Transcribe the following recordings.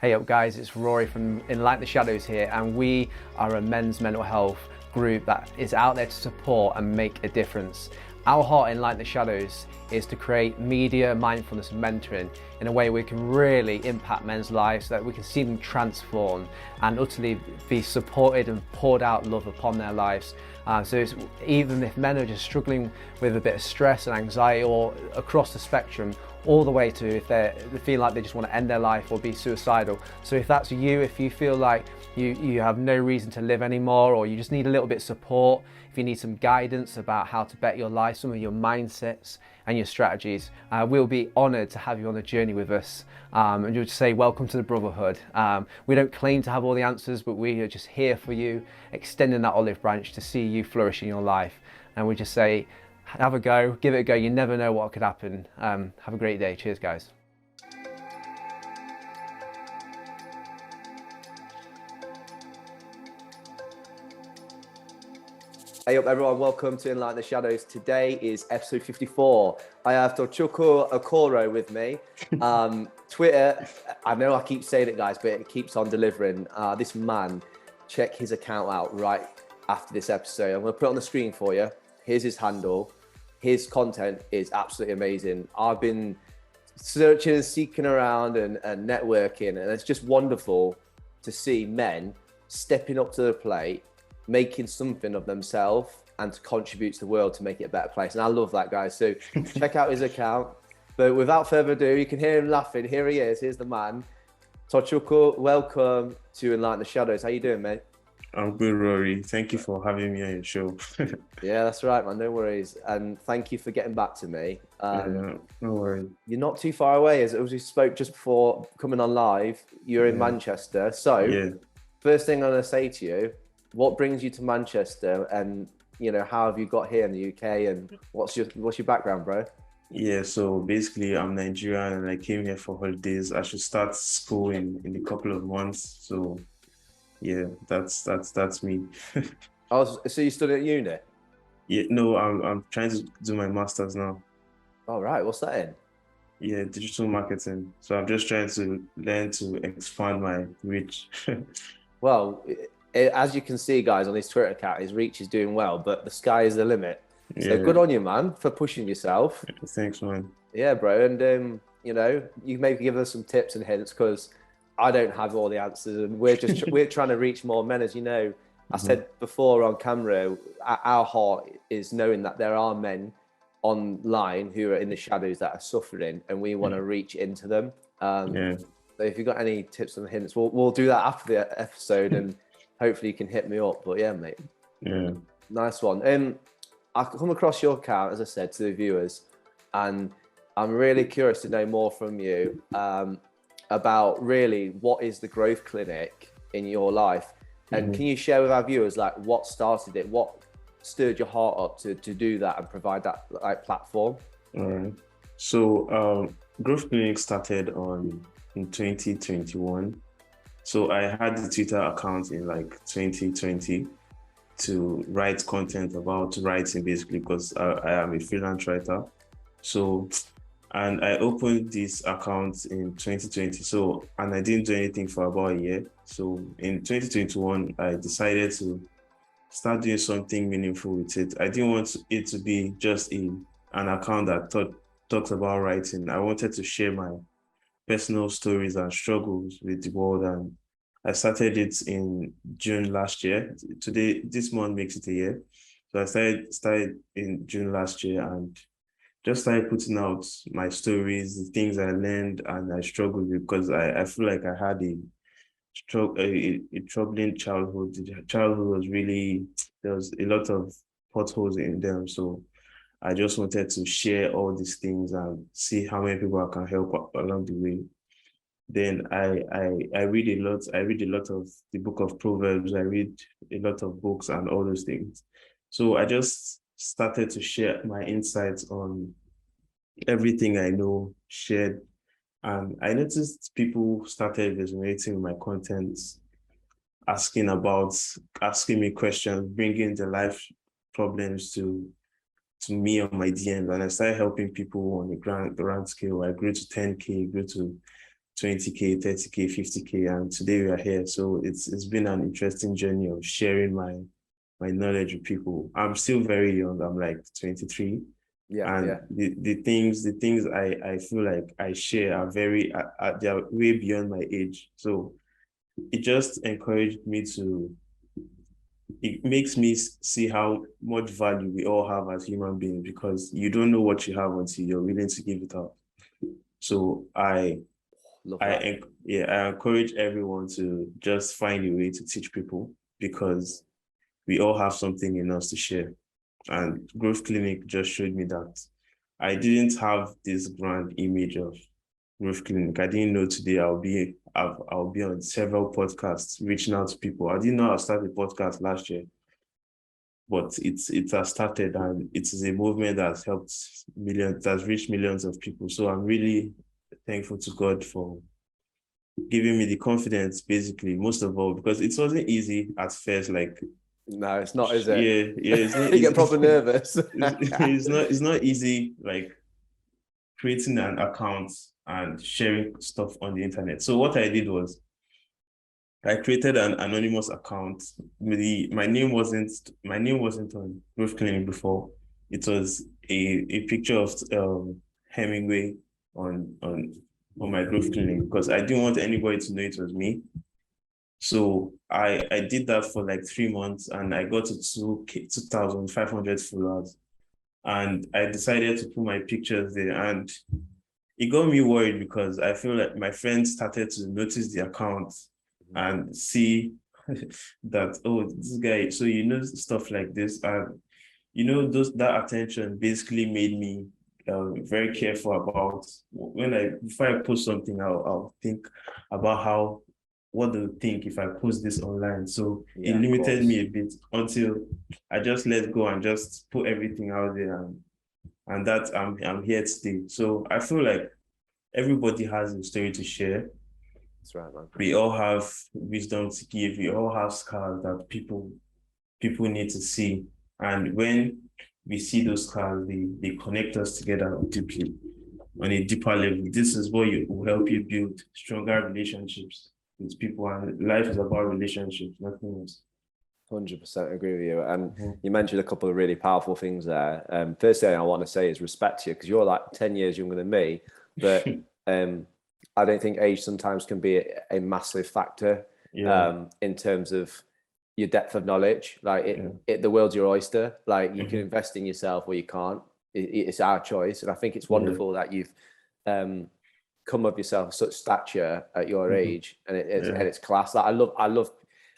Hey up guys, it's Rory from Enlighten the Shadows here, and we are a men's mental health group that is out there to support and make a difference. Our heart in Enlighten the Shadows is to create media, mindfulness and mentoring in a way we can really impact men's lives so that we can see them transform and utterly be supported and poured out love upon their lives. So it's, even if men are just struggling with a bit of stress and anxiety, or across the spectrum, all the way to if they feel like they just want to end their life or be suicidal. So if that's you, if you feel like you have no reason to live anymore, or you just need a little bit of support, if you need some guidance about how to better your life, some of your mindsets and your strategies, we'll be honoured to have you on the journey with us. And you'll just say, welcome to the Brotherhood. We don't claim to have all the answers, but we are just here for you, extending that olive branch to see you flourish in your life. And we just say, have a go, give it a go. You never know what could happen. Have a great day. Cheers, guys. Hey up everyone, welcome to Enlighten the Shadows. Today is episode 54. I have Tochukwu Okoro with me. Twitter, I know I keep saying it guys, but it keeps on delivering. This man, check his account out right after this episode. I'm going to put it on the screen for you. Here's his handle. His content is absolutely amazing. I've been searching and seeking around and networking, and it's just wonderful to see men stepping up to the plate, making something of themselves and to contribute to the world to make it a better place. And I love that, guys. So check out his account. But without further ado, you can hear him laughing. Here he is. Here's the man. Tochukwu, welcome to Enlighten the Shadows. How you doing, mate? I'm good, Rory. Thank you for having me on your show. Yeah, that's right, man. No worries. And thank you for getting back to me. No worries. You're not too far away. As we spoke just before coming on live, you're in Manchester. So first thing I'm going to say to you, what brings you to Manchester, and how have you got here in the UK, and what's your background, bro? Yeah, so basically I'm Nigerian and I came here for holidays. I should start school in a couple of months. So yeah, that's me. So you studied at uni? Yeah, no, I'm trying to do my master's now. All right, what's that in? Yeah, digital marketing. So I'm just trying to learn to expand my reach. Well, as you can see, guys, on his Twitter account, his reach is doing well, but the sky is the limit. So good on you, man, for pushing yourself. Thanks, man. Yeah, bro. And, you maybe give us some tips and hints, because I don't have all the answers, and we're trying to reach more men. As you know, I said before on camera, our heart is knowing that there are men online who are in the shadows that are suffering, and we want to reach into them. So if you've got any tips and hints, we'll do that after the episode, and hopefully you can hit me up. But yeah, mate. Yeah. Nice one. I come across your account, as I said, to the viewers, and I'm really curious to know more from you about really what is the growth clinic in your life, and can you share with our viewers like what started it, what stirred your heart up to do that and provide that platform? All right. So growth clinic started in 2021. So I had the Twitter account in 2020 to write content about writing, basically, because I am a freelance writer. So, and I opened this account in 2020. So, and I didn't do anything for about a year. So in 2021, I decided to start doing something meaningful with it. I didn't want it to be just an account that talks about writing. I wanted to share my personal stories and struggles with the world, and I started it in June last year. This month makes it a year. So I started in June last year and just started putting out my stories, the things I learned and I struggled with, because I feel like I had a troubling childhood. The childhood was really, there was a lot of potholes in them. So I just wanted to share all these things and see how many people I can help along the way. Then I read a lot. I read a lot of the book of Proverbs. I read a lot of books and all those things. So I just started to share my insights on everything I know, shared. And I noticed people started resonating with my content, asking me questions, bringing their life problems to me on my DMs, and I started helping people on the grand scale. I grew to 10K, grew to 20K, 30K, 50K, and today we are here. So it's been an interesting journey of sharing my knowledge with people. I'm still very young. I'm like 23. Yeah, and yeah. the things I feel like I share are they're way beyond my age. So it just encouraged me it makes me see how much value we all have as human beings, because you don't know what you have until you're willing to give it out. So Love that. I encourage everyone to just find a way to teach people, because we all have something in us to share. And Growth Clinic just showed me that. I didn't have this grand image of Growth Clinic. I didn't know today I'll be on several podcasts reaching out to people. I didn't know I'll start a podcast last year, but it has started, and it is a movement that has helped millions, that's reached millions of people. So I'm really thankful to God for giving me the confidence, basically, most of all, because it wasn't easy at first. Like, No, it's not, is it? yeah, it's not You easy. get proper nervous. It's not easy, like creating an account and sharing stuff on the internet. So what I did was I created an anonymous account. My name wasn't on Growth Clinic before. It was a picture of Hemingway on my Growth Clinic, because I didn't want anybody to know it was me. So I did that for like 3 months, and I got to 2,500 followers. And I decided to put my pictures there, and it got me worried, because I feel like my friends started to notice the account and see that, oh, this guy, so stuff like this. And that attention basically made me very careful about before I post something. I'll think about what do you think if I post this online. So it limited me a bit until I just let go and just put everything out there, and that I'm here today. So I feel like everybody has a story to share. That's right, man. We all have wisdom to give. We all have scars that people need to see. And when we see those scars, they connect us together deeply, on a deeper level. This is what will help you build stronger relationships with people. And life is about relationships, nothing else. 100% agree with you. And you mentioned a couple of really powerful things there. First thing I want to say is respect you, because you're like 10 years younger than me. But I don't think age sometimes can be a massive factor in terms of your depth of knowledge. Like the world's your oyster. Like you can invest in yourself or you can't. It's our choice. And I think it's wonderful that you've come of yourself of such stature at your age, and it's class. Like I love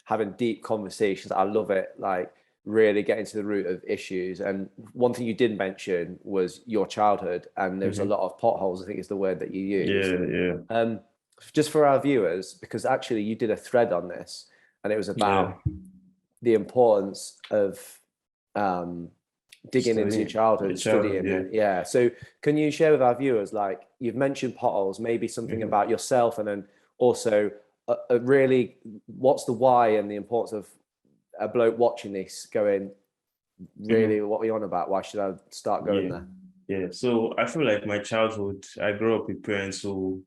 having deep conversations. I love it. Like really getting to the root of issues. And one thing you did mention was your childhood, and there's a lot of potholes, I think is the word that you used. Just for our viewers, because actually you did a thread on this, and it was about the importance of digging into your childhood, studying it. So can you share with our viewers, like you've mentioned potholes, maybe something about yourself, and then also really what's the why and the importance of a bloke watching this going, really, what are you on about? Why should I start going there? Yeah, so I feel like my childhood, I grew up with parents who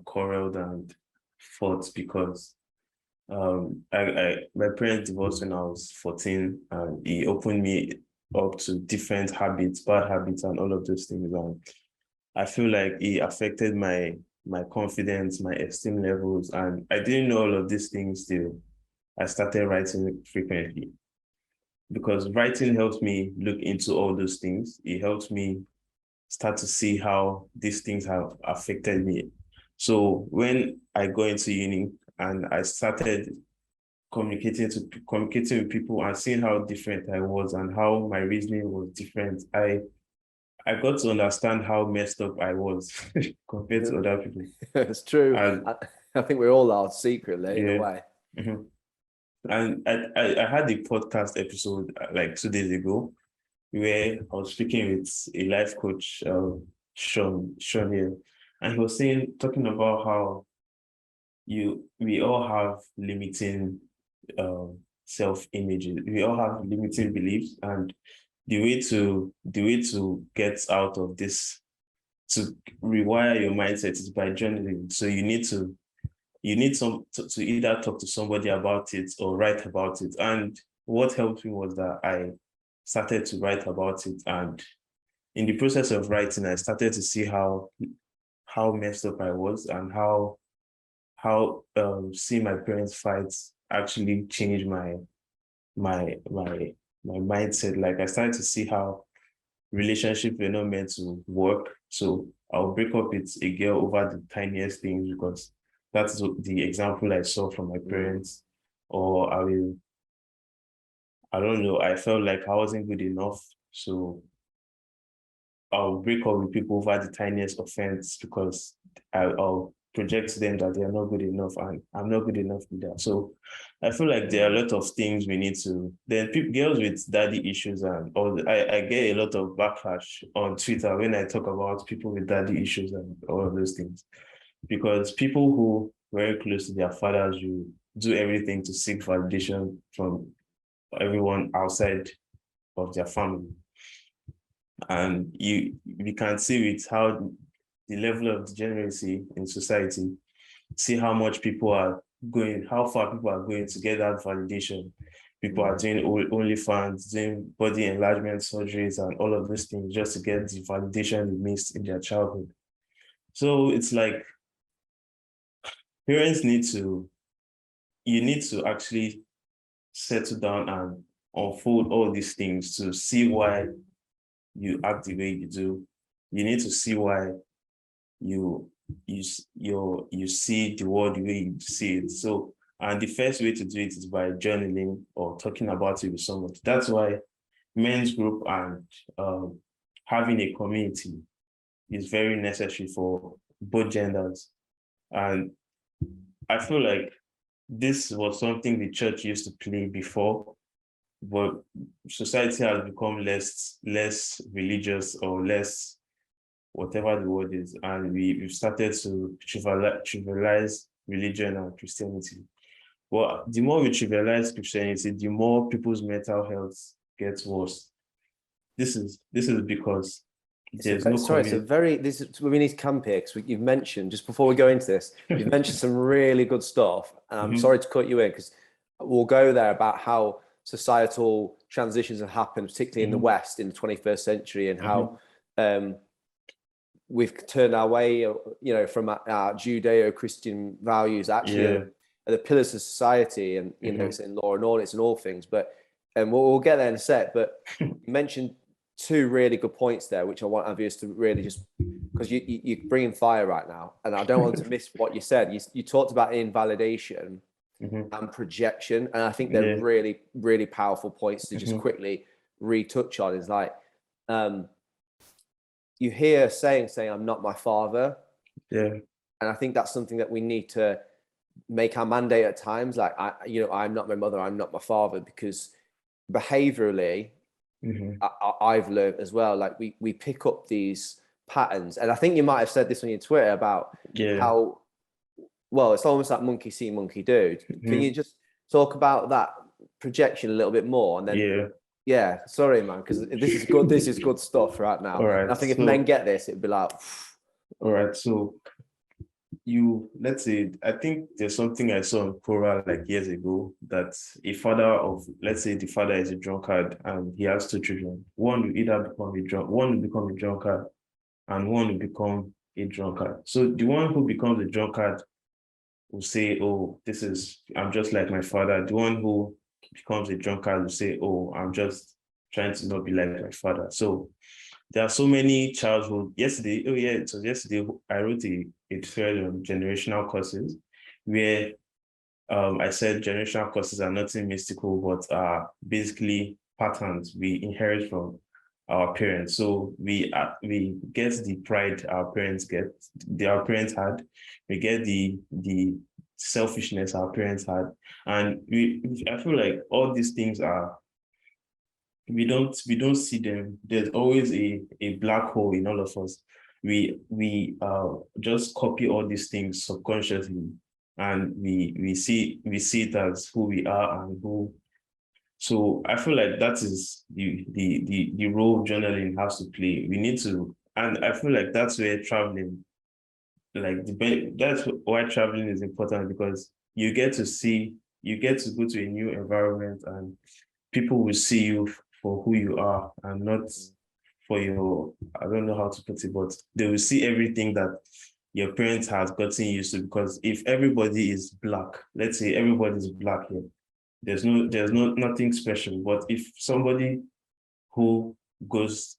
quarreled and fought, because my parents divorced when I was 14, and he opened me up to different habits, bad habits, and all of those things. And I feel like it affected my confidence, my esteem levels, and I didn't know all of these things till I started writing frequently, because writing helps me look into all those things. It helps me start to see how these things have affected me. So when I go into uni and I started communicating with people and seeing how different I was and how my reasoning was different, I got to understand how messed up I was compared to other people. It's true. I think we all are secretly in a way. And I had a podcast episode like 2 days ago where I was speaking with a life coach, ᴍᴜ, and he was talking about how we all have limiting self-images. We all have limiting beliefs, and the way to get out of this to rewire your mindset is by journaling. So you need to either talk to somebody about it or write about it. And what helped me was that I started to write about it, and in the process of writing, I started to see how messed up I was, and how seeing my parents fight actually changed my mindset. Like, I started to see how relationships were not meant to work. So I'll break up with a girl over the tiniest things, because that's the example I saw from my parents. Or I don't know, I felt like I wasn't good enough. So I'll break up with people over the tiniest offense, because I'll project to them that they are not good enough, and I'm not good enough with that. So I feel like there are a lot of things we need to. Then girls with daddy issues, and I get a lot of backlash on Twitter when I talk about people with daddy issues and all of those things, because people who very close to their fathers, you do everything to seek validation from everyone outside of their family. And you can see with how the level of degeneracy in society, see how much people are going, how far people are going to get that validation. People are doing OnlyFans, doing body enlargement surgeries and all of these things just to get the validation they missed in their childhood. So it's like, parents you need to actually settle down and unfold all these things to see why you act the way you do. You need to see why you see the world the way you see it. So, and the first way to do it is by journaling or talking about it with someone. That's why men's group and having a community is very necessary for both genders. And I feel like this was something the church used to play before, but society has become less religious, or less whatever the word is, and we've started to trivialize religion and Christianity. But the more we trivialize Christianity, the more people's mental health gets worse. This is because there's no sorry, it's a very, we need to camp here, because you've mentioned, just before we go into this, you've mentioned some really good stuff. And I'm sorry to cut you in, because we'll go there about how societal transitions have happened, particularly in the West in the 21st century, and how we've turned our way, from our Judeo-Christian values, actually are the pillars of society, and it's in law and order, it's in all things. But we'll get there in a sec. But you mentioned two really good points there, which I want our viewers to really just, because you're bringing fire right now, and I don't want to miss what you said. You talked about invalidation and projection, and I think they're really, really powerful points to just quickly retouch on. Is like, you hear saying I'm not my father, and I think that's something that we need to make our mandate at times. Like, I'm not my mother, I'm not my father, because behaviorally, I've learned as well, like we pick up these patterns, and I think you might have said this on your Twitter about how, well, it's almost like monkey see, monkey do. Can you just talk about that projection a little bit more? And then sorry, man, because this is good stuff right now. All right, and I think if men get this, it'd be like, all right, so let's say, I think there's something I saw in Quora like years ago, that a father of, let's say the father is a drunkard and he has two children. One will either become a drunkard, and one will become a drunkard. So the one who becomes a drunkard will say, oh, I'm just like my father. The one who becomes a drunkard will say, oh, I'm just trying to not be like my father. So there are so many childhood. Yesterday, I wrote a thread on generational causes, where I said generational causes are nothing mystical, but are basically patterns we inherit from our parents. So we get the pride our parents had, we get the selfishness our parents had, and I feel like all these things are, we don't see them. There's always a black hole in all of us. We just copy all these things subconsciously, and we see it as who we are and who. So I feel like that is the role journaling has to play. We need to And I feel like that's where traveling, that's why traveling is important, because you get to go to a new environment, and people will see you for who you are and not for your, I don't know how to put it, but they will see everything that your parents have gotten used to. Because if everybody is black, let's say everybody's black here, there's nothing special. But if somebody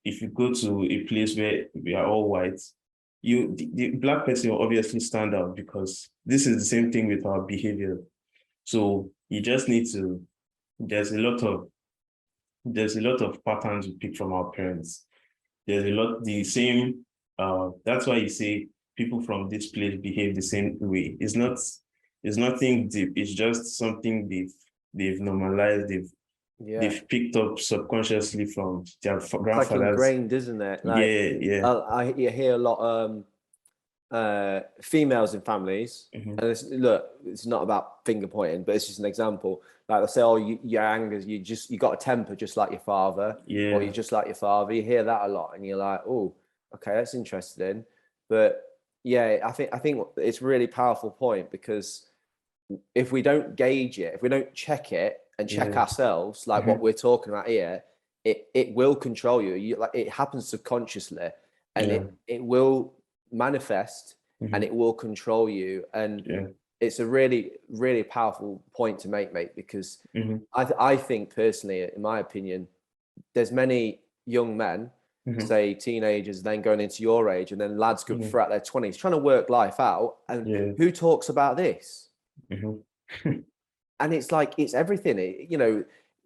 if you go to a place where we are all white, the black person will obviously stand out, because this is the same thing with our behavior. So you just need to, there's a lot of patterns we pick from our parents. There's the same, that's why you say people from this place behave the same way. It's nothing deep. It's just something they've normalized. They've picked up subconsciously from their grandfathers. It's like ingrained, isn't it? Like, you hear a lot females in families, and it's not about finger pointing, but it's just an example. Like they'll say, "Oh, your anger, you got a temper just like your father," or "You're just like your father." You hear that a lot, and you're like, "Oh, okay, that's interesting." But yeah, I think it's a really powerful point, because if we don't gauge it, if we don't check it and check ourselves, like what we're talking about here, it will control you. Like, it happens subconsciously, and it will manifest, and it will control you. And it's a really, really powerful point to make, mate, because I think personally, in my opinion, there's many young men, say teenagers, then going into your age, and then lads go throughout their 20s trying to work life out, and who talks about this? And it's like, it's everything.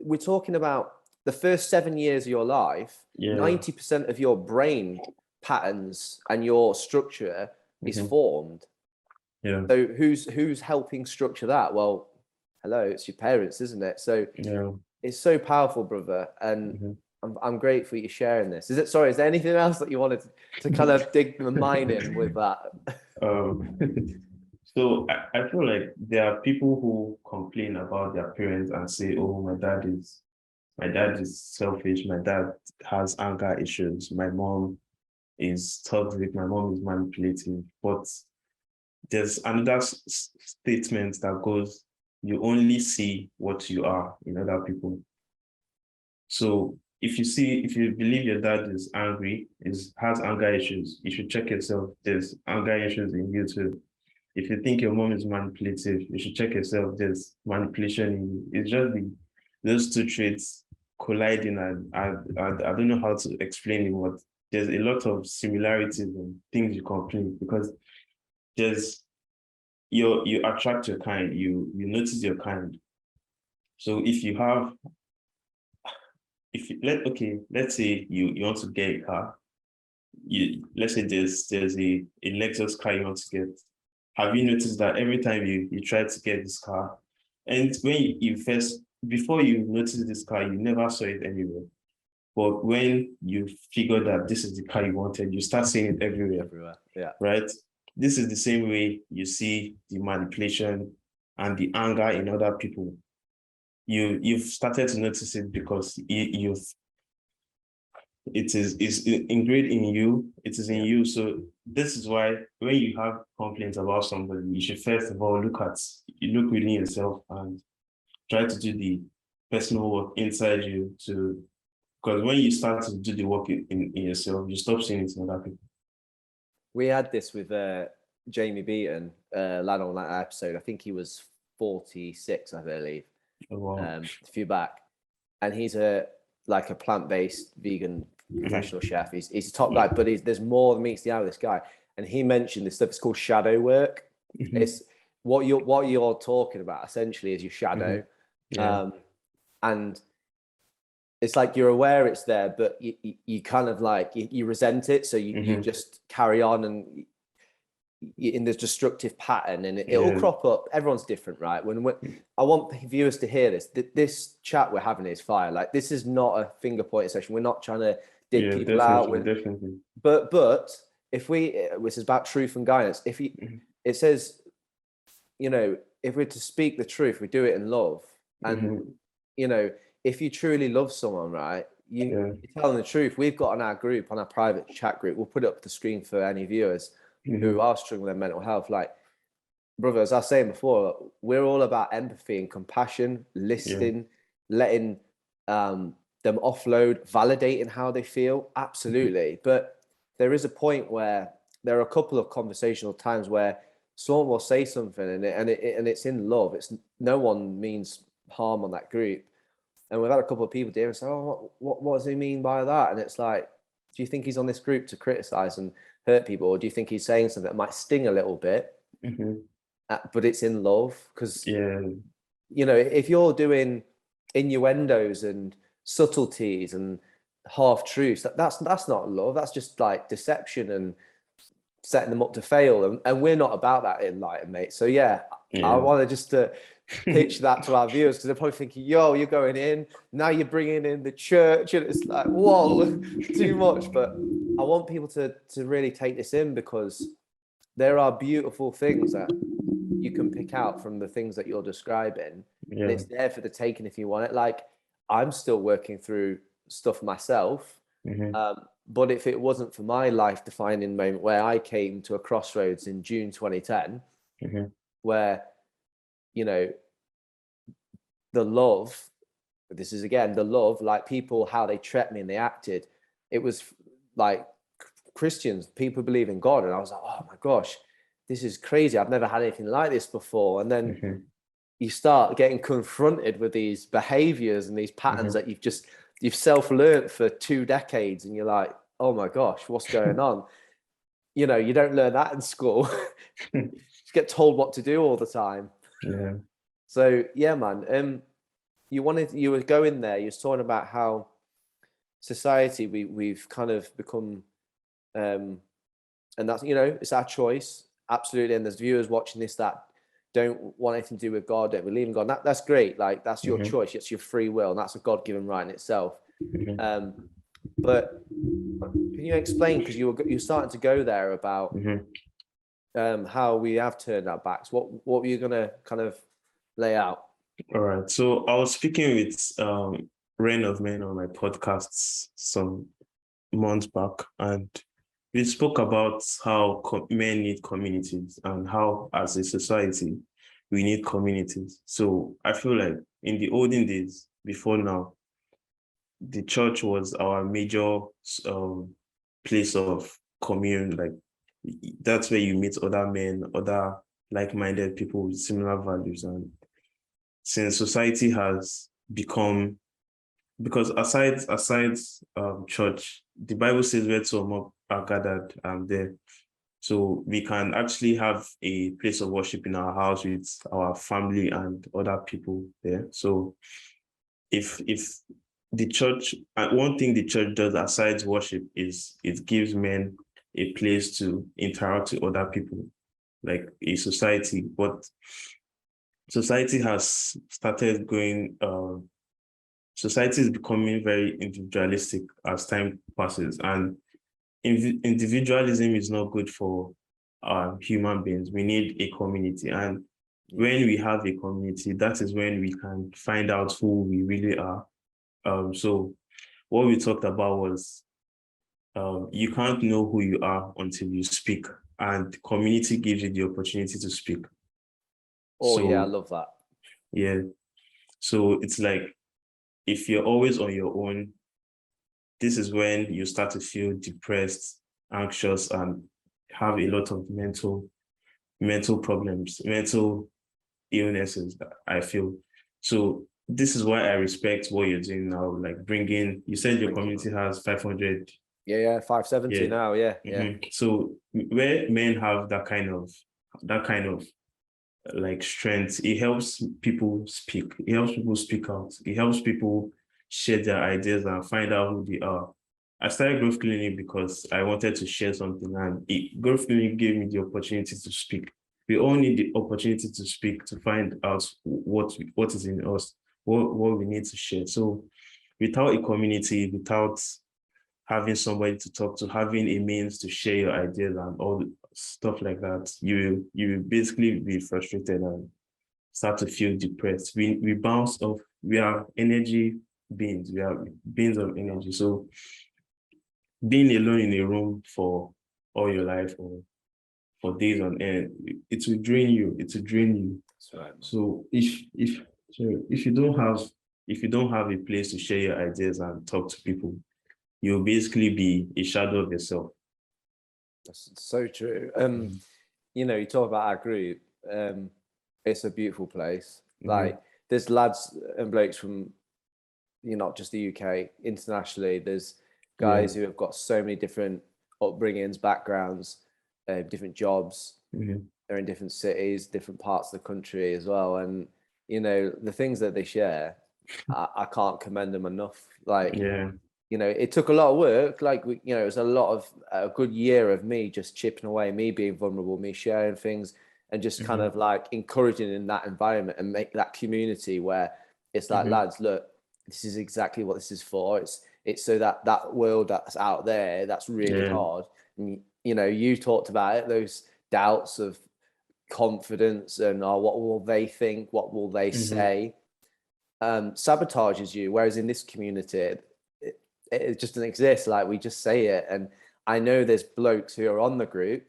We're talking about the first 7 years of your life. 90% of your brain patterns and your structure is formed. So who's helping structure that? Well, hello, it's your parents, isn't it? So it's so powerful, brother, and I'm grateful you're sharing this. Is there anything else that you wanted to kind of dig the mind in with that? So I feel like there are people who complain about their parents and say, "Oh, my dad is selfish. My dad has anger issues. My mom is toxic. My mom is manipulative." But there's another statement that goes, "You only see what you are in other people." So if you believe your dad is angry, has anger issues, you should check yourself. There's anger issues in you too. If you think your mom is manipulative, you should check yourself. There's manipulation in you. It's just those two traits colliding, and I don't know how to explain it, but there's a lot of similarities in things you complain, because you attract your kind, you notice your kind. So let's say you want to get a car. Let's say there's a Lexus car you want to get. Have you noticed that every time you try to get this car, and when before you noticed this car, you never saw it anywhere. But when you figure that this is the car you wanted, you start seeing it everywhere. Right? This is the same way you see the manipulation and the anger in other people. You've started to notice it because it's ingrained in you. It is in you. So this is why when you have complaints about somebody, you should first of all look within yourself and try to do the personal work inside you, because when you start to do the work in yourself, you stop seeing it in other people. We had this with Jamie Beaton, lad on that episode. I think he was 46, I believe. Oh, wow. A few back, and he's a plant-based vegan professional chef. He's a top guy, but there's more than meets the eye with this guy. And he mentioned this stuff. It's called shadow work. It's what you're talking about essentially is your shadow. And it's like you're aware it's there, but you kind of like you resent it, so you just carry on, and in this destructive pattern, and it'll crop up. Everyone's different, right? I want viewers to hear this. This chat we're having is fire. Like, this is not a finger pointing session. We're not trying to dig people out. Definitely. But if this is about truth and guidance. It says, if we're to speak the truth, we do it in love. And if you truly love someone, right, you're telling the truth. We've got on our group, on our private chat group, we'll put it up the screen for any viewers who are struggling with mental health. Like, brother, as I was saying before, we're all about empathy and compassion, listening, letting them offload, validating how they feel. Absolutely. But there is a point where there are a couple of conversational times where someone will say something and it's in love. It's no one means harm on that group. And we've had a couple of people there and say, oh, what does he mean by that? And it's like, do you think he's on this group to criticize and hurt people? Or do you think he's saying something that might sting a little bit, but it's in love? Because, you know, if you're doing innuendos and subtleties and half truths, that's not love. That's just like deception and setting them up to fail. And we're not about that in Enlighten, mate. So I want to just pitch that to our viewers, because they're probably thinking, yo, you're going in, now you're bringing in the church, and it's like, whoa, too much. But I want people to really take this in, because there are beautiful things that you can pick out from the things that you're describing. And it's there for the taking if you want it. Like, I'm still working through stuff myself. But if it wasn't for my life defining moment where I came to a crossroads in June 2010, where, you know, the love, this is again, the love, like people, how they treated me and they acted, it was like Christians, people believe in God. And I was like, oh my gosh, this is crazy. I've never had anything like this before. And then you start getting confronted with these behaviors and these patterns that you've self-learned for 2 decades. And you're like, oh my gosh, what's going on? You know, you don't learn that in school. You get told what to do all the time. So yeah, man. You were going there. You were talking about how society we've kind of become, and that's, you know, it's our choice, absolutely. And there's viewers watching this that don't want anything to do with God, don't believe in God. That's great. Like, that's your choice. It's your free will, and that's a God-given right in itself. But can you explain, because you're starting to go there, about how we have turned our backs? What were you gonna kind of lay out? All right. So I was speaking with Reign of Men on my podcasts some months back, and we spoke about how men need communities and how, as a society, we need communities. So I feel like in the olden days, before now, the church was our major place of commune. Like, that's where you meet other men, other like-minded people with similar values. And since society has become, because aside church, the Bible says where two or more are gathered, there. So we can actually have a place of worship in our house with our family and other people there. So if the church, one thing the church does aside worship is it gives men a place to interact with other people, like a society. But society has started going, society is becoming very individualistic as time passes, and individualism is not good for human beings. We need a community, and when we have a community, that is when we can find out who we really are. So what we talked about was, you can't know who you are until you speak, and community gives you the opportunity to speak. Oh, so, yeah, I love that. Yeah. So it's like, if you're always on your own, this is when you start to feel depressed, anxious, and have a lot of mental problems, mental illnesses, I feel. So this is why I respect what you're doing now, like bringing, you said your community has 500. Yeah, 570 now, yeah. So where men have that kind of like strength, it helps people speak. It helps people speak out. It helps people share their ideas and find out who they are. I started Growth Clinic because I wanted to share something, and Growth Clinic gave me the opportunity to speak. We all need the opportunity to speak, to find out what is in us, what we need to share. So without a community, without having somebody to talk to, having a means to share your ideas and all stuff like that, you will basically be frustrated and start to feel depressed. We bounce off. We are energy beings. We are beings of energy. So being alone in a room for all your life or for days on end, it will drain you. It will drain you. That's right. So if you don't have a place to share your ideas and talk to people, you'll basically be a shadow of yourself. That's so true. You know, you talk about our group. It's a beautiful place. Like, there's lads and blokes from, you know, not just the UK, internationally. There's guys who have got so many different upbringings, backgrounds, different jobs. They're in different cities, different parts of the country as well. And, you know, the things that they share, I can't commend them enough. Like, you know, it took a lot of work. Like, you know, it was a good year of me just chipping away, me being vulnerable, me sharing things, and just kind of like encouraging in that environment and make that community where it's like, lads, look, this is exactly what this is for. It's so that world that's out there, that's really hard. And, you know, you talked about it, those doubts of confidence and what will they think, what will they say, sabotages you. Whereas in this community, it just doesn't exist. Like, we just say it. And I know there's blokes who are on the group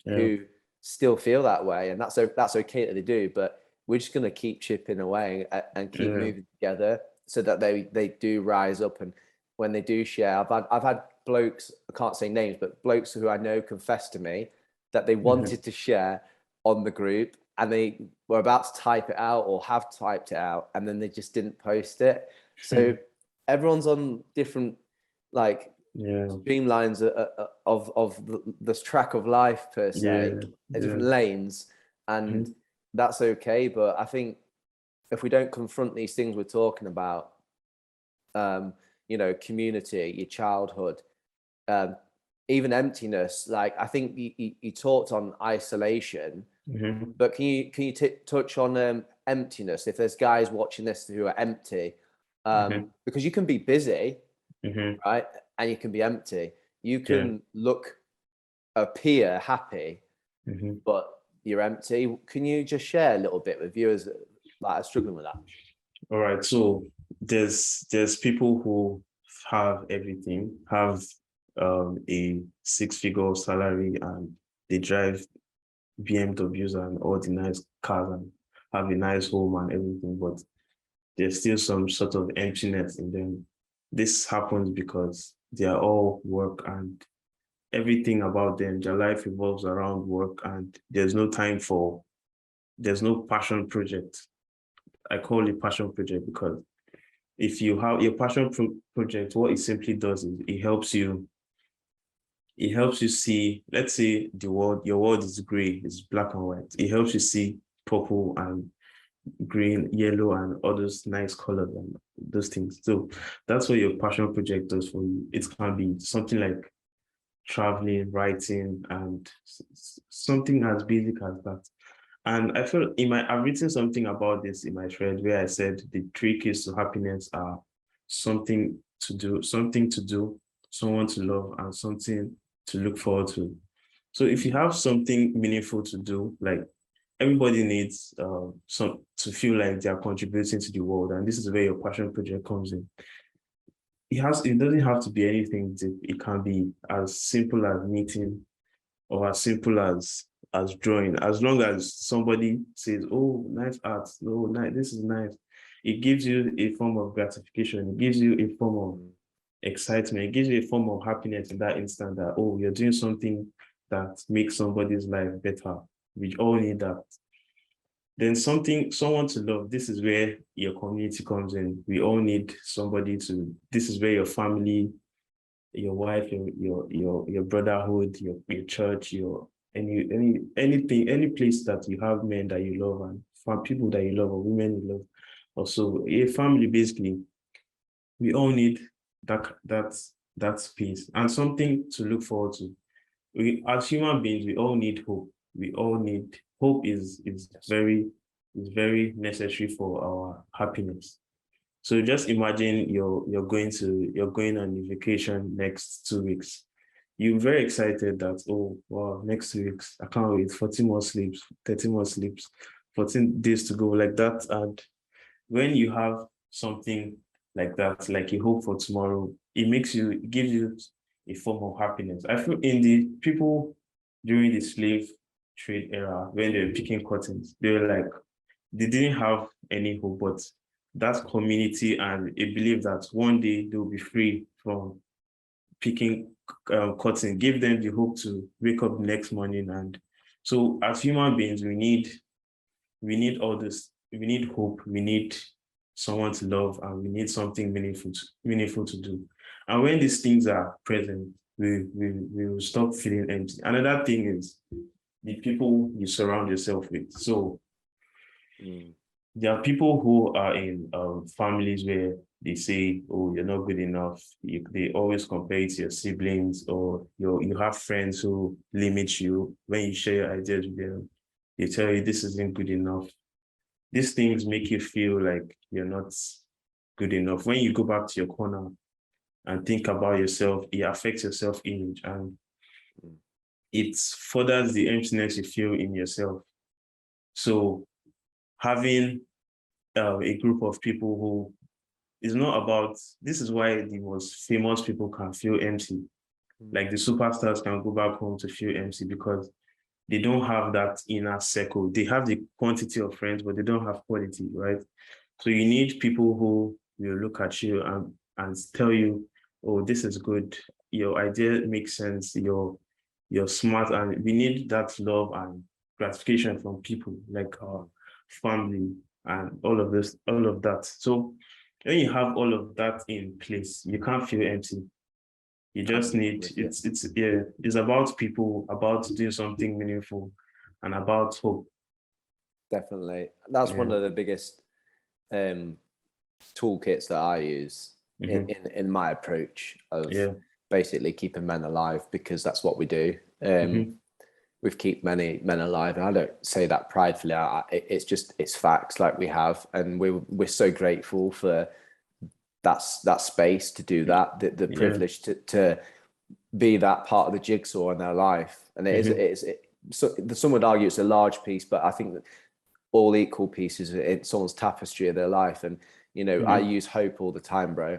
who still feel that way, and that's okay that they do, but we're just going to keep chipping away and keep moving together so that they do rise up. And when they do share, I've had blokes, I can't say names, but blokes who I know confess to me that they wanted to share on the group, and they were about to type it out or have typed it out, and then they just didn't post it. So everyone's on different, like, streamlines of this track of life, per se, different lanes, and that's okay. But I think if we don't confront these things we're talking about, you know, community, your childhood, even emptiness, like, I think you talked on isolation, but can you touch on emptiness? If there's guys watching this who are empty, because you can be busy, right, and you can be empty. You can appear happy, but you're empty. Can you just share a little bit with viewers that are struggling with that? All right. So there's people who have everything, have a 6-figure salary, and they drive BMWs and all the nice cars and have a nice home and everything, but there's still some sort of emptiness in them. This happens because they are all work, and everything about them, their life revolves around work, and there's no passion project. I call it passion project because if you have your passion project, what it simply does is it helps you see, let's say your world is gray, it's black and white. It helps you see purple and green, yellow, and all those nice colors and those things. So that's what your passion project does for you. It can be something like traveling, writing, and something as basic as that. And I feel I've written something about this in my thread where I said the 3 keys to happiness are something to do, someone to love, and something to look forward to. So if you have something meaningful to do, like, everybody needs to feel like they are contributing to the world, and this is where your passion project comes in. It doesn't have to be anything deep. It can be as simple as knitting, or as simple as drawing. As long as somebody says, "Oh, nice art. Oh, nice. This is nice." It gives you a form of gratification. It gives you a form of excitement. It gives you a form of happiness in that instant that, oh, you're doing something that makes somebody's life better. We all need that. Then someone to love. This is where your community comes in. We all need somebody to. This is where your family, your wife, your brotherhood, your church, your anything, any place that you have men that you love and people that you love or women you love. Also, a family, basically, we all need that space and something to look forward to. We, as human beings, we all need hope. We all need hope. Is very necessary for our happiness. So just imagine you're going on a vacation next 2 weeks. You're very excited that, oh wow, next 2 weeks, I can't wait, 40 more sleeps, 30 more sleeps, 14 days to go, like that. And when you have something like that, like a hope for tomorrow. It gives you a form of happiness. I feel in the people during the slave trade era, when they were picking cottons, they didn't have any hope, but that community and a belief that one day they will be free from picking cotton gave them the hope to wake up the next morning. And so as human beings, we need all this. We need hope. We need someone to love, and we need something meaningful to do. And when these things are present, we will stop feeling empty. Another thing is the people you surround yourself with. So there are people who are in families where they say, "Oh, you're not good enough." They always compare it to your siblings, or you have friends who limit you when you share your ideas with them. They tell you this isn't good enough. These things make you feel like you're not good enough. When you go back to your corner and think about yourself, it affects your self-image, and it furthers the emptiness you feel in yourself. So having a group of people who is not about, this is why the most famous people can feel empty. Like the superstars can go back home to feel empty because they don't have that inner circle. They have the quantity of friends, but they don't have quality, right? So you need people who will look at you and tell you, "Oh, this is good. Your idea makes sense. You're smart." And we need that love and gratification from people like our family and all of that. So when you have all of that in place, you can't feel empty. You just need, it's about people, about doing something meaningful, and about hope. Definitely. That's one of the biggest toolkits that I use in my approach of basically keeping men alive, because that's what we do. We've kept many men alive, and I don't say that pridefully. It's facts, like we have, and we're so grateful for that space to do that, the privilege to be that part of the jigsaw in their life. And so some would argue it's a large piece, but I think that all equal pieces in someone's tapestry of their life. And I use hope all the time, bro.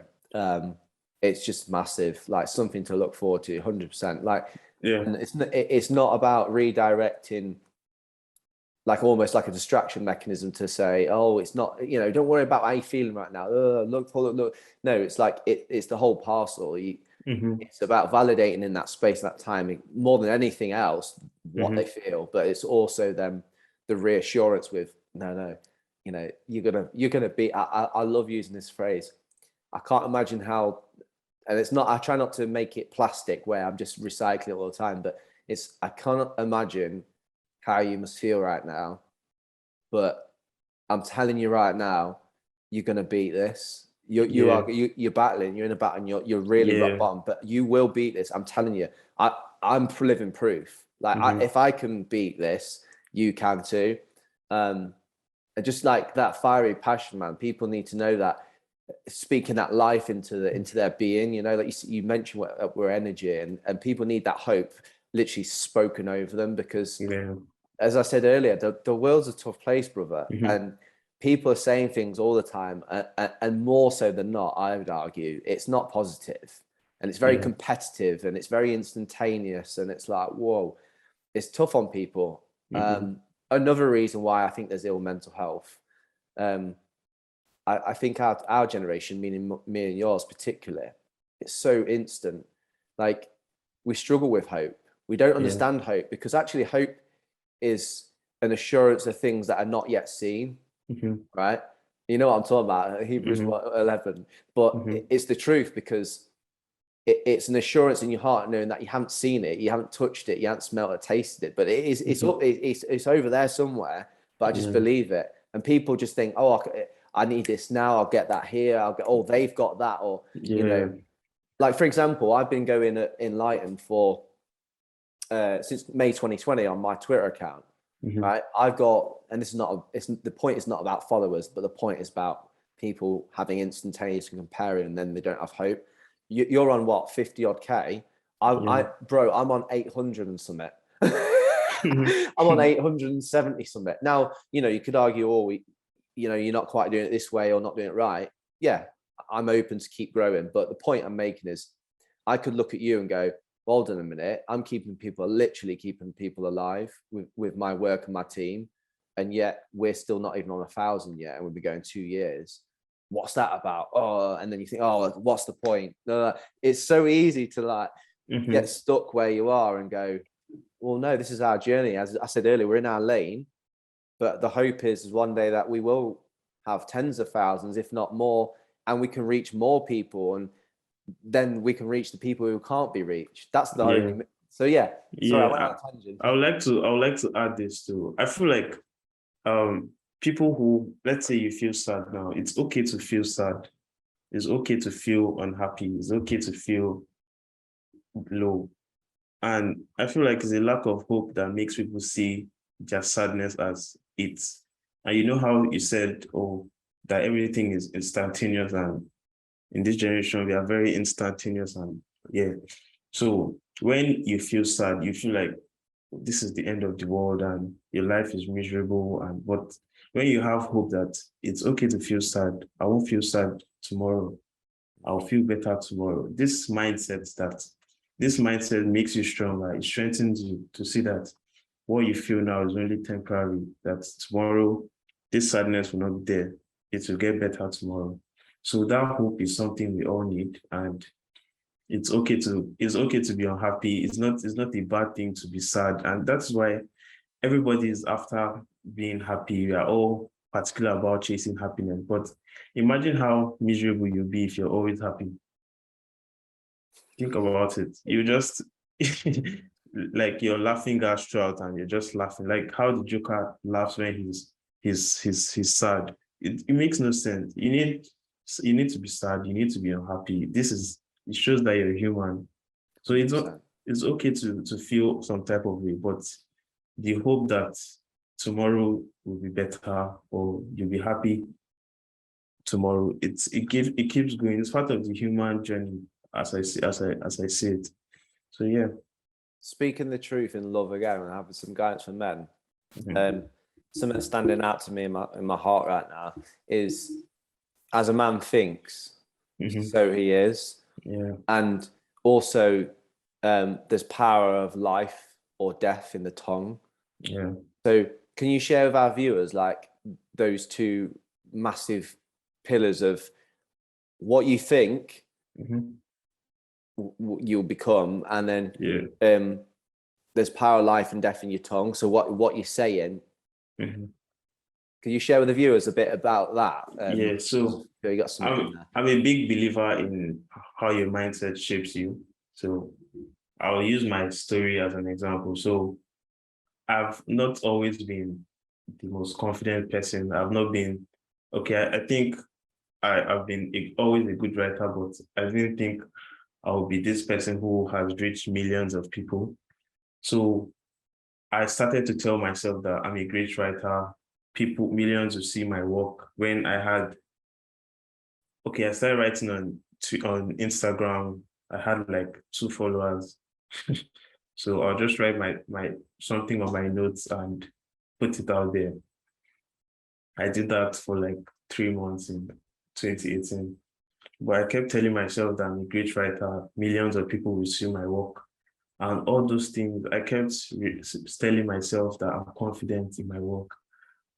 It's just massive, like something to look forward to, 100%. Like, and it's not about redirecting, like almost like a distraction mechanism to say, "Oh, it's not, don't worry about how you're feeling right now. Look. No, it's like it's the whole parcel. It's about validating in that space, that time, more than anything else, what they feel. But it's also them the reassurance with, no, you're gonna be. I love using this phrase. I can't imagine how, and it's not. I try not to make it plastic where I'm just recycling all the time, but I cannot imagine how you must feel right now, but I'm telling you right now, you're gonna beat this. You're battling. You're in a battle. And you're really rock bottom, but you will beat this. I'm telling you. I'm living proof. Like if I can beat this, you can too. And just like that fiery passion, man. People need to know that. Speaking that life into their being. Like you mentioned, we're energy, and people need that hope literally spoken over them, because as I said earlier, the world's a tough place, brother. And people are saying things all the time, and more so than not, I would argue, it's not positive, and it's very competitive, and it's very instantaneous, and it's like, whoa, it's tough on people. Another reason why I think there's ill mental health, I think our generation, meaning me and yours particularly, it's so instant. Like, we struggle with hope. We don't understand hope, because actually hope is an assurance of things that are not yet seen, right? You know what I'm talking about, Hebrews 11. But it's the truth, because it's an assurance in your heart, knowing that you haven't seen it, you haven't touched it, you haven't smelled it, tasted it, but it's over there somewhere. But I just believe it. And people just think, "Oh, I need this now. I'll get that here. Oh, they've got that," or like, for example, I've been going at ENLIGHTEN for since May 2020 on my Twitter account, right? I've got, and this is the point is not about followers, but the point is about people having instantaneous and comparing, and then they don't have hope. You're on what, 50 odd K? Bro, I'm on 800 and something. I'm on 870 something. Now, you could argue, you're not quite doing it this way or not doing it right. Yeah, I'm open to keep growing. But the point I'm making is, I could look at you and go, hold on a minute, I'm literally keeping people alive with my work and my team. And yet we're still not even on 1,000 yet. And we'll be going 2 years. What's that about? Oh, and then you think, oh, what's the point? No. It's so easy to like get stuck where you are and go, well, no, this is our journey. As I said earlier, we're in our lane, but the hope is one day that we will have tens of thousands, if not more, and we can reach more people, and then we can reach the people who can't be reached. That's the only. So yeah. Sorry, I went on a tangent. I would like to add this too. I feel like people who, let's say you feel sad now, it's okay to feel sad. It's okay to feel unhappy. It's okay to feel low. And I feel like it's a lack of hope that makes people see their sadness as it. And you know how you said, oh, that everything is instantaneous, and in this generation, we are very instantaneous, and yeah. So when you feel sad, you feel like this is the end of the world and your life is miserable. But when you have hope that it's okay to feel sad, I won't feel sad tomorrow, I'll feel better tomorrow. This mindset makes you stronger. It strengthens you to see that what you feel now is only temporary, that tomorrow this sadness will not be there. It will get better tomorrow. So that hope is something we all need, and it's okay to be unhappy. It's not a bad thing to be sad, and that's why everybody is after being happy. We are all particular about chasing happiness, but imagine how miserable you'll be if you're always happy. Think about it. You just like you're laughing gas throughout, and you're just laughing. Like how the Joker laughs when he's sad. It makes no sense. You need to be sad. You need to be unhappy. It shows that you're human. So it's okay to feel some type of way, but the hope that tomorrow will be better or you'll be happy tomorrow, it keeps going. It's part of the human journey, as I see it. So yeah. Speaking the truth in love again, and having some guidance for men. Something that's standing out to me in my heart right now is, as a man thinks, so he is. Yeah. And also, there's power of life or death in the tongue. Yeah. So can you share with our viewers like those two massive pillars of what you think you'll become, and then there's power, life, and death in your tongue. So what you're saying. Can you share with the viewers a bit about that? So you got something there. I'm a big believer in how your mindset shapes you. So I'll use my story as an example. So I've not always been the most confident person. I've not been, I think I've been always a good writer, but I didn't think I'll be this person who has reached millions of people. So I started to tell myself that I'm a great writer. Millions will see my work. When I started writing on Instagram. I had like 2 followers. So I'll just write my something on my notes and put it out there. I did that for like 3 months in 2018. But I kept telling myself that I'm a great writer. Millions of people will see my work. And all those things, I kept telling myself that I'm confident in my work.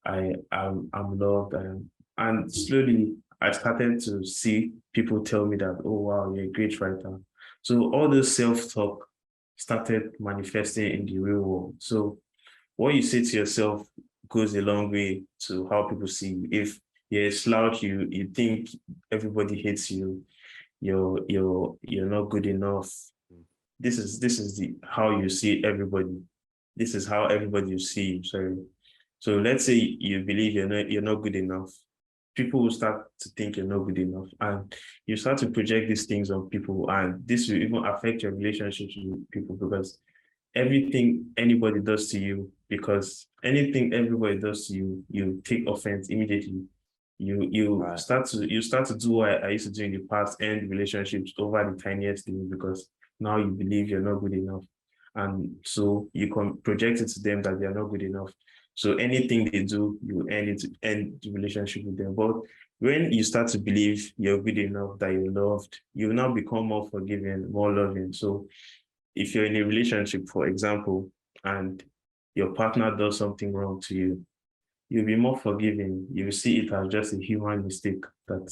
I'm loved. And slowly, I started to see people tell me that, oh, wow, you're a great writer. So all this self-talk started manifesting in the real world. So what you say to yourself goes a long way to how people see you. If you're a slouch, you think everybody hates you, you're not good enough. This is how you see everybody. This is how everybody will see you. Sorry. So let's say you believe you're not good enough. People will start to think you're not good enough, and you start to project these things on people, and this will even affect your relationships with people, because everything anybody does to you, because anything everybody does to you, you take offense immediately. You start to do what I used to do in the past, end relationships over the tiniest things, because now you believe you're not good enough. And so you can project it to them that they're not good enough. So anything they do, you end the relationship with them. But when you start to believe you're good enough, that you're loved, you will now become more forgiving, more loving. So if you're in a relationship, for example, and your partner does something wrong to you, you'll be more forgiving. You will see it as just a human mistake that,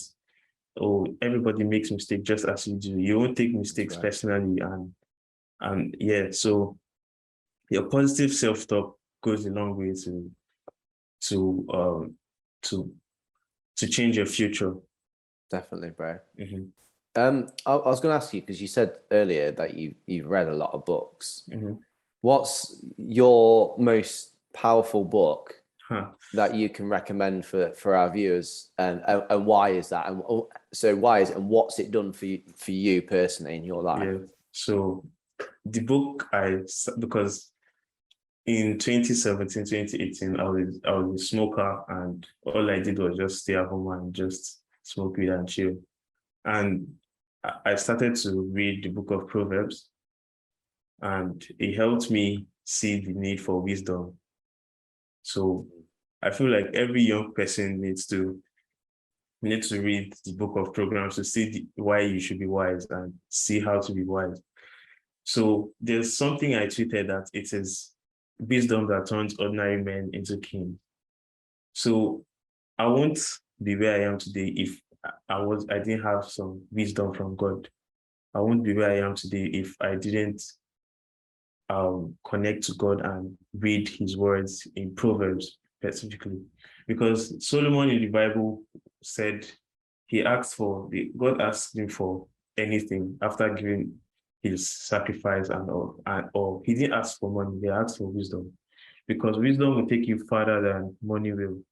oh, everybody makes mistakes just as you do. You won't take mistakes personally. And yeah, so your positive self-talk goes a long way to change your future. Definitely, bro. I was going to ask you, because you said earlier that you've read a lot of books. What's your most powerful book that you can recommend for our viewers, and why is that? And so why is it, and what's it done for you personally in your life? Yeah. So the book because in 2017, 2018, I was a smoker, and all I did was just stay at home and just smoke weed and chill. And I started to read the book of Proverbs, and it helped me see the need for wisdom. So I feel like every young person needs to read the book of Proverbs to see why you should be wise and see how to be wise. So there's something I tweeted that it is wisdom that turns ordinary men into kings. So I won't be where I am today if I didn't have some wisdom from God. I won't be where I am today if I didn't connect to God and read his words in Proverbs specifically. Because Solomon in the Bible said God asked him for anything after giving his sacrifice and all. He didn't ask for money, he asked for wisdom. Because wisdom will take you farther than money will.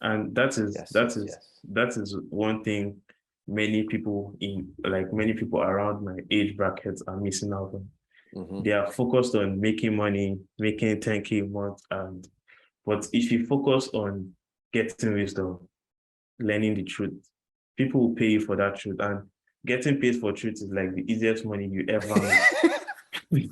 And that is one thing many people around my age brackets are missing out on. They are focused on making money, making 10K a month, but if you focus on getting wisdom, learning the truth, people will pay you for that truth. And getting paid for truth is like the easiest money you ever make.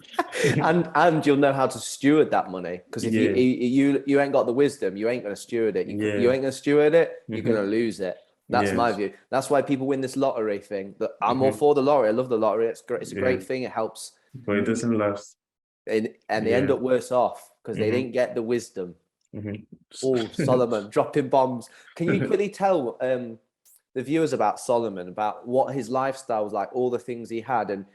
and you'll know how to steward that money, because if you ain't got the wisdom, you ain't going to steward it. You ain't going to steward it, you're going to lose it. That's my view. That's why people win this lottery thing. I'm all for the lottery. I love the lottery. It's great. It's a great thing. It helps. But it doesn't last. And they end up worse off because they didn't get the wisdom. Oh, Solomon dropping bombs. Can you quickly tell the viewers about Solomon, about what his lifestyle was like, all the things he had, and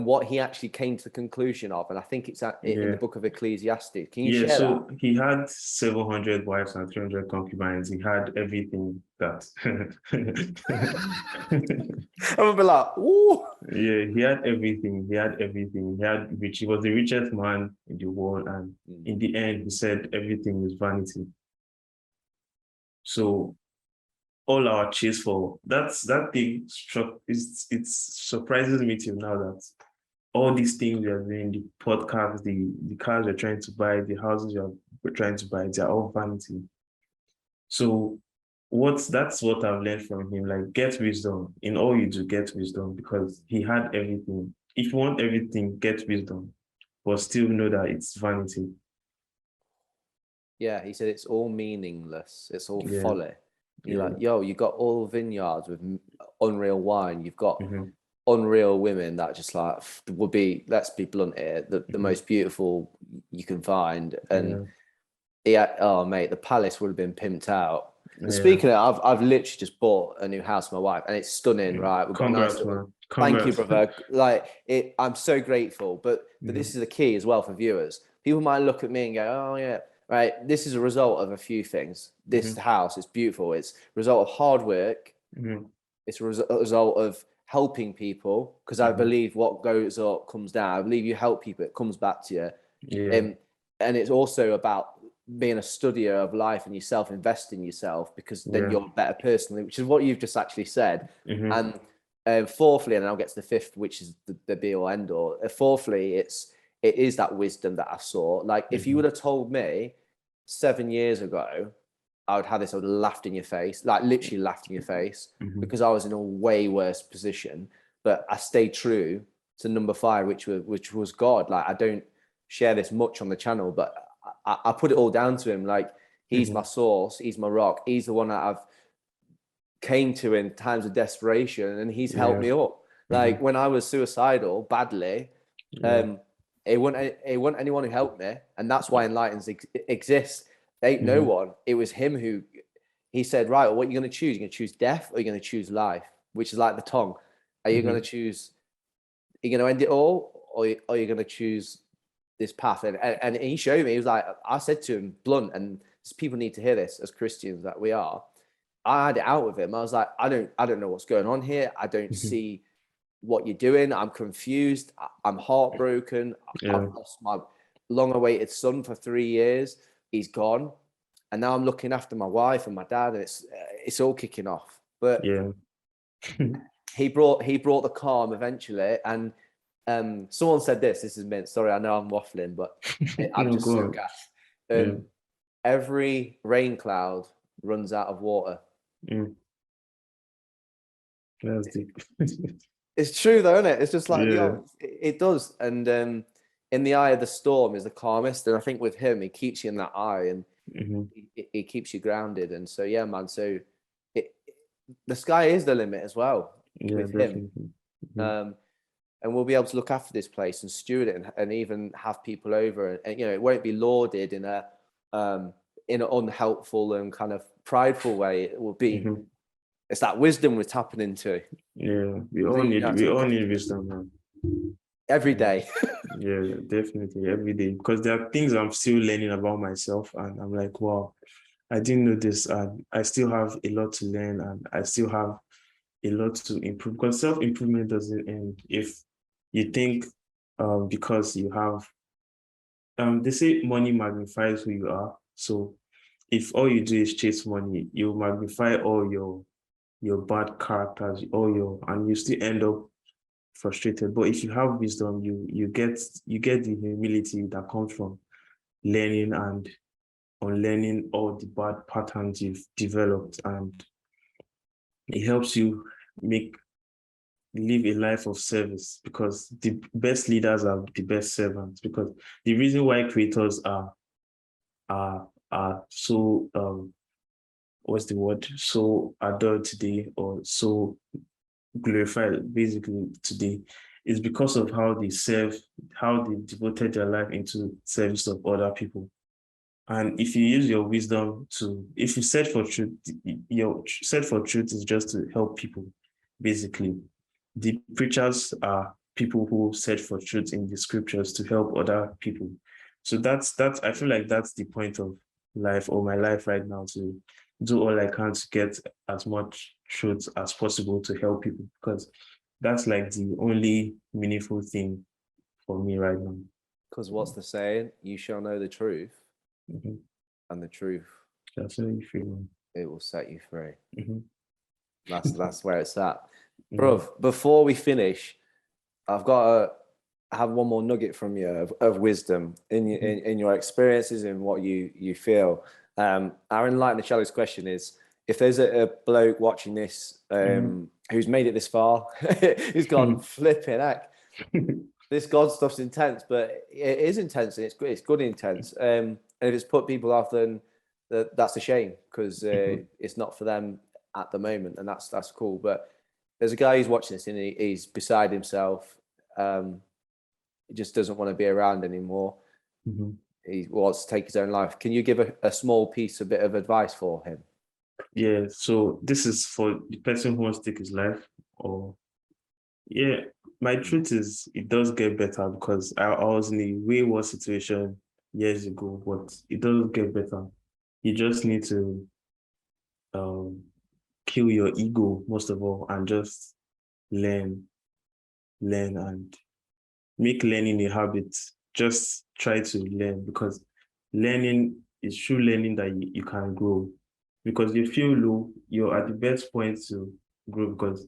what he actually came to the conclusion of? And I think it's in the book of Ecclesiastes. Can you share that? So he had 700 wives and 300 concubines. He had everything that. I'm gonna be like, ooh. Yeah, he had everything. He was the richest man in the world, and in the end, he said everything is vanity. So all our chase for that thing it surprises me till now that all these things we are doing, the podcasts, the cars we're trying to buy, the houses we're trying to buy, they're all vanity. So that's what I've learned from him. Like, get wisdom. In all you do, get wisdom, because he had everything. If you want everything, get wisdom, but still know that it's vanity. Yeah, he said it's all meaningless. It's all folly. You're like, yo, you got all vineyards with unreal wine. You've got unreal women that just like would be, let's be blunt here, the most beautiful you can find. And oh mate, the palace would have been pimped out. And speaking of, I've literally just bought a new house for my wife, and it's stunning, right? We've got Congrats, man. Congrats. Thank you, brother. Like, I'm so grateful. But this is the key as well for viewers. People might look at me and go, oh yeah, right, this is a result of a few things. This house is beautiful. It's a result of hard work. It's a result of helping people, because I believe what goes up comes down. I believe you help people, it comes back to you. And it's also about being a studier of life and yourself, invest in yourself, because then you're a better person, which is what you've just actually said. And fourthly, and then I'll get to the fifth, which is the be all end all. Fourthly, it is that wisdom that I saw. Like, if you would have told me 7 years ago I would have this, I would have laughed in your face, like literally laughed in your face, because I was in a way worse position. But I stayed true to number 5, which was God. Like, I don't share this much on the channel, but I put it all down to him. Like, he's my source, he's my rock, he's the one that I've came to in times of desperation, and he's helped me up. Like, when I was suicidal badly, it wasn't anyone who helped me, and that's why Enlightened exists. Ain't no one. It was him who, he said, right, well, what are you going to choose? You're going to choose death, or you're going to choose life, which is like the tongue. Are you going to choose, are you going to end it all, or are you going to choose this path? And he showed me. He was like, I said to him blunt, and people need to hear this as Christians that we are. I had it out with him. I was like, I don't know what's going on here. I don't see what you're doing. I'm confused. I'm heartbroken. I've lost my long-awaited son for 3 years. He's gone, and now I'm looking after my wife and my dad, and it's all kicking off. But he brought the calm eventually. And someone said this is mint. Sorry, I know I'm waffling, but I'm just so gassed. Every rain cloud runs out of water. That's deep. It's true though, isn't it? It's just like, it does. And in the eye of the storm is the calmest. And I think with him, he keeps you in that eye, and he keeps you grounded. And so, yeah, man. So the sky is the limit as well with him. And we'll be able to look after this place and steward it, and even have people over. And it won't be lauded in an unhelpful and kind of prideful way. It will be. It's that wisdom we're tapping into. Yeah, we all need wisdom, man. Every day. Yeah, definitely every day. Because there are things I'm still learning about myself, and I'm like, wow, I didn't know this, and I still have a lot to learn, and I still have a lot to improve. Because self-improvement doesn't end. If you think because you have they say money magnifies who you are. So if all you do is chase money, you magnify all your bad characters, and you still end up frustrated. But if you have wisdom, you get the humility that comes from learning and unlearning all the bad patterns you've developed, and it helps you live a life of service, because the best leaders are the best servants. Because the reason why creators are so so adored today, or so glorified basically today, is because of how they devoted their life into service of other people. And if you use your wisdom if you search for truth, your search for truth is just to help people, basically. The preachers are people who search for truth in the scriptures to help other people. So that's I feel like that's the point of life, or my life right now, to do all I can to get as much truth as possible to help people, because that's like the only meaningful thing for me right now. Because what's the saying? You shall know the truth, and the truth shall set you free. It will set you free. That's where it's at. Bro, before we finish, I've got to have one more nugget from you of wisdom in your experiences and what you feel. Our Enlighten the Shallows question is, if there's a bloke watching this who's made it this far, who's gone flipping heck, this God stuff's intense, but it is intense, and it's good intense. And if it's put people off, then that's a shame, because it's not for them at the moment, and that's cool. But there's a guy who's watching this, and he's beside himself. He just doesn't want to be around anymore. He wants to take his own life. Can you give a small bit of advice for him? Yeah, so this is for the person who wants to take his life. Or my truth is, it does get better, because I was in a way worse situation years ago, but it does get better. You just need to kill your ego, most of all, and just learn and make learning a habit. Just try to learn, because learning is through learning that you can grow. Because you feel low, you're at the best point to grow, because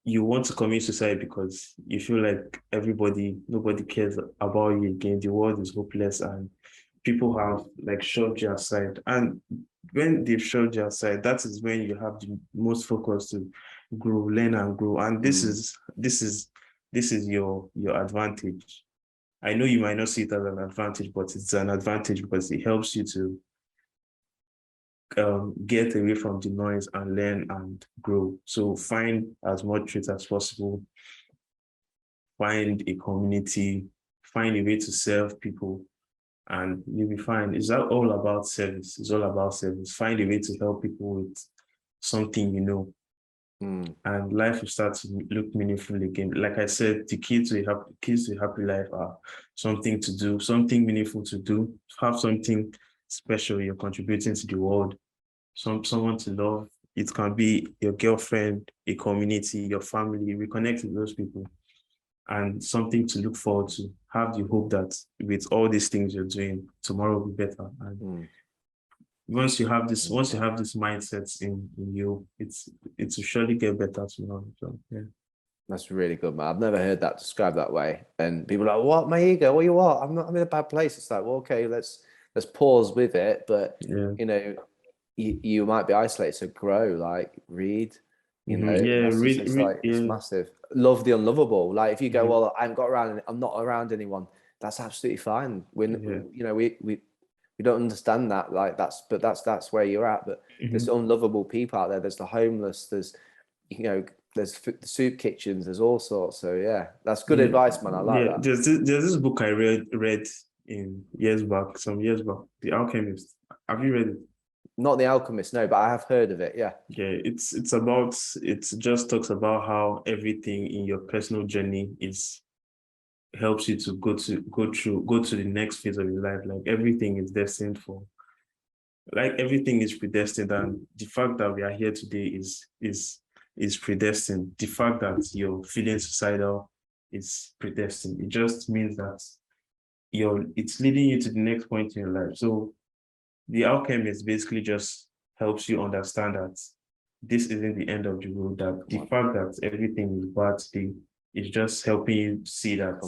you want to commit suicide because you feel like nobody cares about you again. The world is hopeless, and people have like shoved you aside. And when they've shoved you aside, that is when you have the most focus to grow, learn and grow. And this is your advantage. I know you might not see it as an advantage, but it's an advantage because it helps you to get away from the noise and learn and grow. So find as much truth as possible, find a community, find a way to serve people, and you'll be fine. It's all about service. It's all about service. Find a way to help people with something you know. And life will start to look meaningful again. Like I said, the keys to a happy life are something to do, something meaningful to do, have something special you're contributing to the world, someone to love. It can be your girlfriend, a community, your family. Reconnect with those people, and something to look forward to. Have the hope that with all these things you're doing, tomorrow will be better. And once you have this mindset in you, it will surely get better tomorrow. So yeah. That's really good, man. I've never heard that described that way. And people are like, what, my ego? What you what? I'm in a bad place. It's like, well, okay, let's pause with it. But you know, you might be isolated, so grow, like read, you know. It's massive. Love the unlovable. Like if you go, well, I haven't got around, I'm not around anyone, that's absolutely fine. You know, we don't understand that, like that's where you're at. But there's unlovable people out there. There's the homeless. There's, you know, there's the soup kitchens. There's all sorts. So yeah, that's good advice, man. I like that. There's this book I read some years back, The Alchemist. Have you read it? Not The Alchemist, no, but I have heard of it. Yeah. Yeah, it just talks about how everything in your personal journey helps you to go to the next phase of your life. Like everything is destined for, like everything is predestined, and the fact that we are here today is predestined. The fact that you're feeling suicidal is predestined. It just means that it's leading you to the next point in your life. So The Alchemist basically just helps you understand that this isn't the end of the road, that the fact that everything is bad today is just helping you see that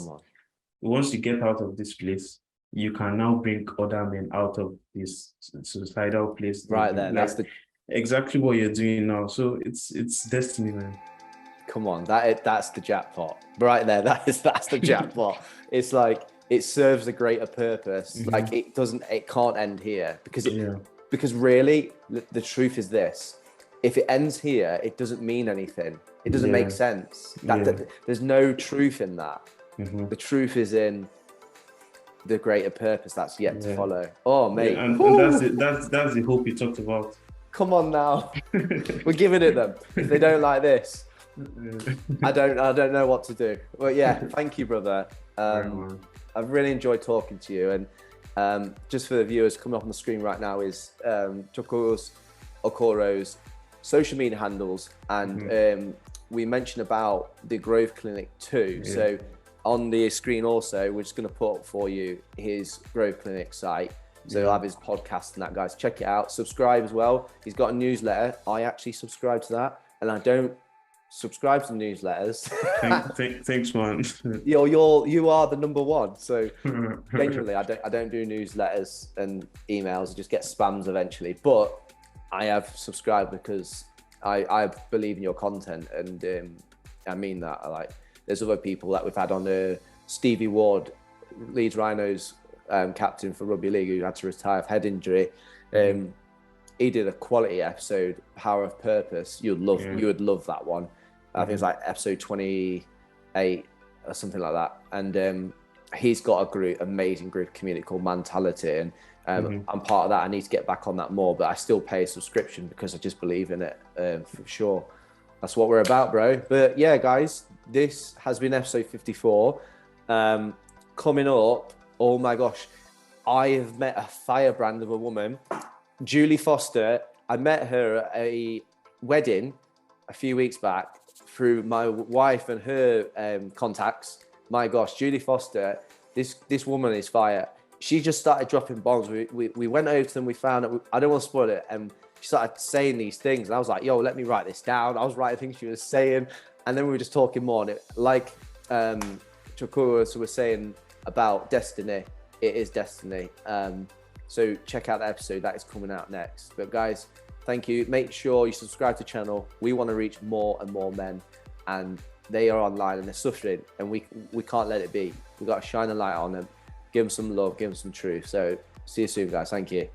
once you get out of this place, you can now bring other men out of this suicidal place. Right there, like, that's exactly what you're doing now. So it's destiny, man. Come on, that's the jackpot. Right there, that's the jackpot. It's like, it serves a greater purpose. Like it can't end here, because really the truth is this: if it ends here, it doesn't mean anything. It doesn't make sense. There's no truth in that. The truth is in the greater purpose that's yet to follow. Oh, mate, and that's the hope you talked about. Come on now, we're giving it them. If they don't like this, I don't know what to do. Well, yeah, thank you, brother. I've really enjoyed talking to you. And just for the viewers, coming up on the screen right now is Tochukwu Okoro's social media handles. And we mentioned about the Growth Clinic too. So on the screen also, we're just going to put up for you his Growth Clinic site. So he'll have his podcast and that, guys. Check it out. Subscribe as well. He's got a newsletter. I actually subscribe to that. And I don't subscribe to newsletters. Thanks, man. You are the number one. So genuinely, I don't do newsletters and emails. I just get spams eventually. But I have subscribed because I believe in your content, and I mean that. There's other people that we've had on. Stevie Ward, Leeds Rhinos captain for rugby league, who had to retire of head injury. He did a quality episode, Power of Purpose. You would love that one. I think it's like episode 28 or something like that. And he's got amazing group community called Mentality. And I'm part of that. I need to get back on that more, but I still pay a subscription because I just believe in it, for sure. That's what we're about, bro. But yeah, guys, this has been episode 54. Coming up, oh my gosh, I have met a firebrand of a woman, Julie Foster. I met her at a wedding a few weeks back through my wife and her contacts. My gosh, Julie Foster, this woman is fire. She just started dropping bombs. We went over to them, we found out, I don't want to spoil it, and she started saying these things, and I was like, yo, let me write this down. I was writing things she was saying, and then we were just talking more, and it, like Tochukwu was saying about destiny, it is destiny. So check out the episode that is coming out next. But guys, thank you. Make sure you subscribe to the channel. We want to reach more and more men, and they are online and they're suffering, and we can't let it be. We've got to shine a light on them, give them some love, give them some truth. So see you soon, guys. Thank you.